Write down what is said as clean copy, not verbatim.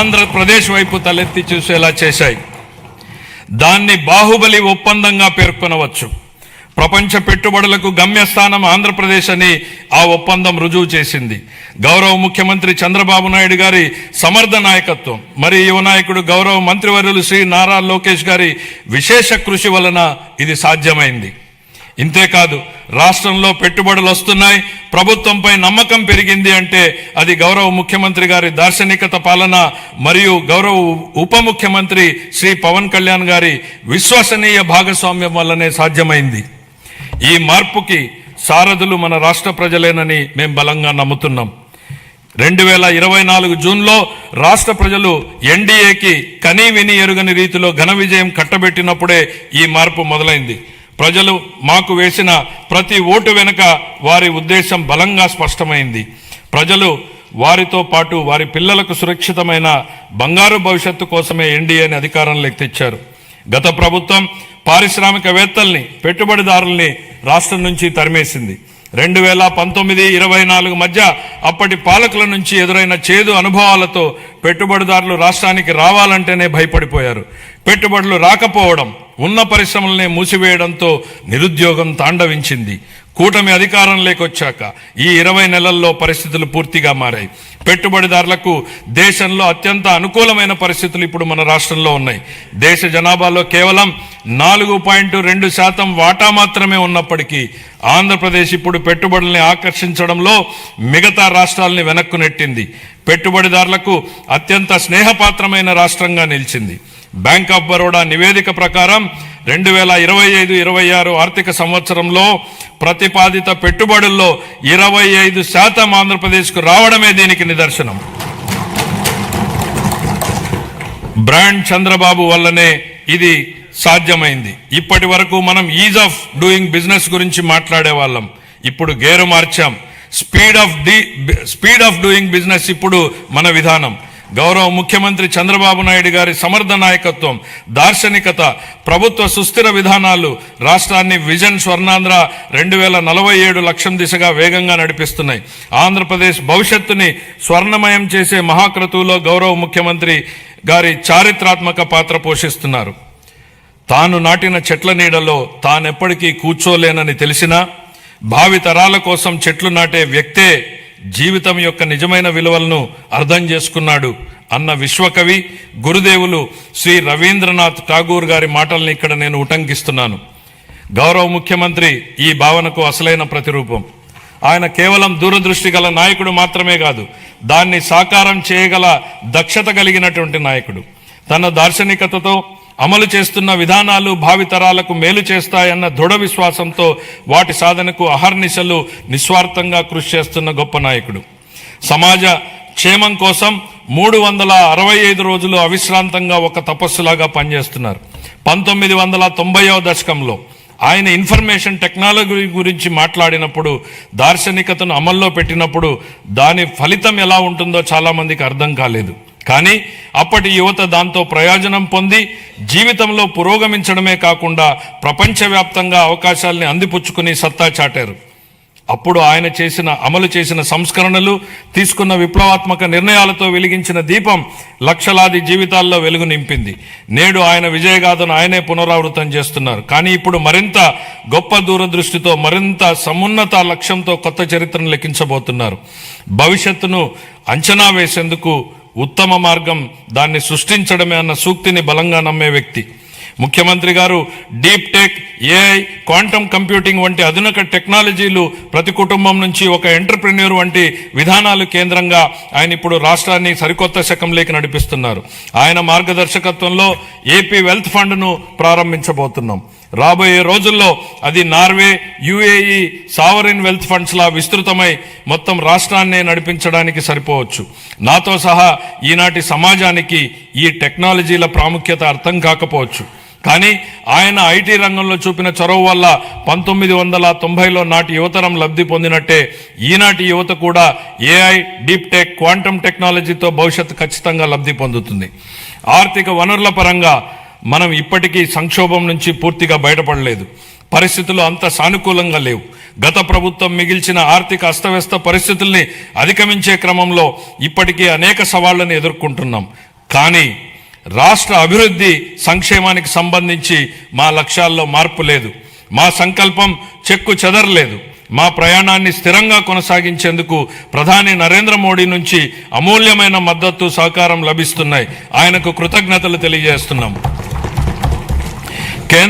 ఆంధ్రప్రదేశ్ వైపు తలెత్తి చూసేలా చేశాయి. దాన్ని బాహుబలి ఒప్పందంగా పేర్కొనవచ్చు. ప్రపంచ పెట్టుబడులకు గమ్యస్థానం ఆంధ్రప్రదేశ్ అని ఆ ఒప్పందం రుజువు చేసింది. గౌరవ ముఖ్యమంత్రి చంద్రబాబు నాయుడు గారి సమర్థ నాయకత్వం, మరి యువ నాయకుడు గౌరవ మంత్రివర్యులు శ్రీ నారా లోకేష్ గారి విశేష కృషి వలన ఇది సాధ్యమైంది. ఇంతేకాదు, రాష్ట్రంలో పెట్టుబడులు వస్తున్నాయి, ప్రభుత్వంపై నమ్మకం పెరిగింది అంటే అది గౌరవ ముఖ్యమంత్రి గారి దార్శనికత పాలన మరియు గౌరవ ఉప ముఖ్యమంత్రి శ్రీ పవన్ కళ్యాణ్ గారి విశ్వసనీయ భాగస్వామ్యం వల్లనే సాధ్యమైంది. ఈ మార్పుకి సారథులు మన రాష్ట్ర ప్రజలేనని మేము బలంగా నమ్ముతున్నాం. 2024 జూన్లో రాష్ట్ర ప్రజలు ఎన్డీఏకి కనీ విని ఎరుగని రీతిలో ఘన విజయం కట్టబెట్టినప్పుడే ఈ మార్పు మొదలైంది. ప్రజలు మాకు వేసిన ప్రతి ఓటు వెనుక వారి ఉద్దేశం బలంగా స్పష్టమైంది. ప్రజలు వారితో పాటు వారి పిల్లలకు సురక్షితమైన బంగారు భవిష్యత్తు కోసమే ఎన్డీఏని అధికారంలోకి తెచ్చారు. గత ప్రభుత్వం పారిశ్రామికవేత్తల్ని, పెట్టుబడిదారుల్ని రాష్ట్రం నుంచి తరిమేసింది. 2019-24 మధ్య అప్పటి పాలకుల నుంచి ఎదురైన చేదు అనుభవాలతో పెట్టుబడిదారులు రాష్ట్రానికి రావాలంటేనే భయపడిపోయారు. పెట్టుబడులు రాకపోవడం, ఉన్న పరిశ్రమలనే మూసివేయడంతో నిరుద్యోగం తాండవించింది. కూటమి అధికారంలోకి వచ్చాక ఈ 20 నెలల్లో పరిస్థితులు పూర్తిగా మారాయి. పెట్టుబడిదారులకు దేశంలో అత్యంత అనుకూలమైన పరిస్థితులు ఇప్పుడు మన రాష్ట్రంలో ఉన్నాయి. దేశ జనాభాలో కేవలం 4.2% వాటా మాత్రమే ఉన్నప్పటికీ ఆంధ్రప్రదేశ్ ఇప్పుడు పెట్టుబడుల్ని ఆకర్షించడంలో మిగతా రాష్ట్రాలని వెనక్కు నెట్టింది. పెట్టుబడిదారులకు అత్యంత స్నేహపాత్రమైన రాష్ట్రంగా నిలిచింది. బ్యాంక్ ఆఫ్ బరోడా నివేదిక ప్రకారం 2025-26 ఆర్థిక సంవత్సరంలో ప్రతిపాదిత పెట్టుబడుల్లో 25% ఆంధ్రప్రదేశ్కు రావడమే దీనికి నిదర్శనం. బ్రాండ్ చంద్రబాబు వల్లనే ఇది సాధ్యమైంది. ఇప్పటి వరకు మనం ఈజ్ ఆఫ్ డూయింగ్ బిజినెస్ గురించి మాట్లాడే వాళ్ళం, ఇప్పుడు గేరు మార్చాం. స్పీడ్ ఆఫ్ డూయింగ్ బిజినెస్ ఇప్పుడు మన విధానం. గౌరవ ముఖ్యమంత్రి చంద్రబాబు నాయుడు గారి సమర్థ నాయకత్వం, దార్శనికత, ప్రభుత్వ సుస్థిర విధానాలు రాష్ట్రాన్ని విజన్ స్వర్ణాంధ్ర 2047 లక్ష్యం దిశగా వేగంగా నడిపిస్తున్నాయి. ఆంధ్రప్రదేశ్ భవిష్యత్తుని స్వర్ణమయం చేసే మహాక్రతువులో గౌరవ ముఖ్యమంత్రి గారి చారిత్రాత్మక పాత్ర పోషిస్తున్నారు. తాను నాటిన చెట్ల నీడలో తానెప్పటికీ కూర్చోలేనని తెలిసినా భావి తరాల కోసం చెట్లు నాటే వ్యక్తే జీవితం యొక్క నిజమైన విలువలను అర్థం చేసుకున్నాడు అన్న విశ్వకవి గురుదేవులు శ్రీ రవీంద్రనాథ్ ఠాగూర్ గారి మాటల్ని ఇక్కడ నేను ఉటంకిస్తున్నాను. గౌరవ ముఖ్యమంత్రి ఈ భావనకు అసలైన ప్రతిరూపం. ఆయన కేవలం దూరదృష్టి గల నాయకుడు మాత్రమే కాదు, దాన్ని సాకారం చేయగల దక్షత కలిగినటువంటి నాయకుడు. తన దార్శనికతతో అమలు చేస్తున్న విధానాలు భావితరాలకు మేలు చేస్తాయన్న దృఢ విశ్వాసంతో వాటి సాధనకు అహర్నిశలు నిస్వార్థంగా కృషి చేస్తున్న గొప్ప నాయకుడు. సమాజ క్షేమం కోసం 365 రోజులు అవిశ్రాంతంగా ఒక తపస్సులాగా పనిచేస్తున్నారు. 1990వ దశకంలో ఆయన ఇన్ఫర్మేషన్ టెక్నాలజీ గురించి మాట్లాడినప్పుడు, దార్శనికతను అమల్లో పెట్టినప్పుడు దాని ఫలితం ఎలా ఉంటుందో చాలా మందికి అర్థం కాలేదు. కానీ అప్పటి యువత దాంతో ప్రయోజనం పొంది జీవితంలో పురోగమించడమే కాకుండా ప్రపంచవ్యాప్తంగా అవకాశాలని అందిపుచ్చుకుని సత్తా చాటారు. అప్పుడు ఆయన అమలు చేసిన సంస్కరణలు, తీసుకున్న విప్లవాత్మక నిర్ణయాలతో వెలిగించిన దీపం లక్షలాది జీవితాల్లో వెలుగు నింపింది. నేడు ఆయన విజయగాథను ఆయనే పునరావృతం చేస్తున్నారు. కానీ ఇప్పుడు మరింత గొప్ప దూరదృష్టితో, మరింత సమున్నత లక్ష్యంతో కొత్త చరిత్రను లెక్కించబోతున్నారు. భవిష్యత్తును అంచనా వేసేందుకు ఉత్తమ మార్గం దాన్ని సృష్టించడమే అన్న సూక్తిని బలంగా నమ్మే వ్యక్తి. ముఖ్యమంత్రి గారు deep tech, AI, quantum computing వంటి ఆధునిక టెక్నాలజీలు ప్రతి కుటుంబం నుంచి ఒక ఎంటర్ప్రెన్యూర్ వంటి విధానాలు కేంద్రంగా ఆయన ఇప్పుడు రాష్ట్రాన్ని సరికొత్త శకంలోకి నడిపిస్తున్నారు. ఆయన మార్గదర్శకత్వంలో ఏపీ వెల్త్ ఫండ్ను ప్రారంభించబోతున్నాం. రాబోయే రోజుల్లో అది Norway, UAE sovereign wealth funds లా విస్తృతమై మొత్తం రాష్ట్రాన్నే నడిపించడానికి సరిపోవచ్చు. నాతో సహా ఈనాటి సమాజానికి ఈ టెక్నాలజీల ప్రాముఖ్యత అర్థం కాకపోవచ్చు. కానీ ఆయన ఐటీ రంగంలో చూపిన చొరవ వల్ల 1990లో నాటి యువతరం లబ్ధి పొందినట్టే ఈనాటి యువత కూడా ఏఐ, డీప్ టెక్, క్వాంటమ్ టెక్నాలజీతో భవిష్యత్తు ఖచ్చితంగా లబ్ధి పొందుతుంది. ఆర్థిక వనరుల పరంగా మనం ఇప్పటికీ సంక్షోభం నుంచి పూర్తిగా బయటపడలేదు. పరిస్థితులు అంత సానుకూలంగా లేవు. గత ప్రభుత్వం మిగిల్చిన ఆర్థిక అస్తవ్యస్త పరిస్థితుల్ని అధిగమించే క్రమంలో ఇప్పటికీ అనేక సవాళ్లను ఎదుర్కొంటున్నాం. కానీ రాష్ట్ర అభివృద్ధి సంక్షేమానికి సంబంధించి మా లక్ష్యాల్లో మార్పు లేదు. మా సంకల్పం చెక్కు చెదరలేదు. మా ప్రయాణాన్ని స్థిరంగా కొనసాగించేందుకు ప్రధాని నరేంద్ర మోడీ నుంచి అమూల్యమైన మద్దతు సహకారం లభిస్తున్నాయి. ఆయనకు కృతజ్ఞతలు తెలియజేస్తున్నాం.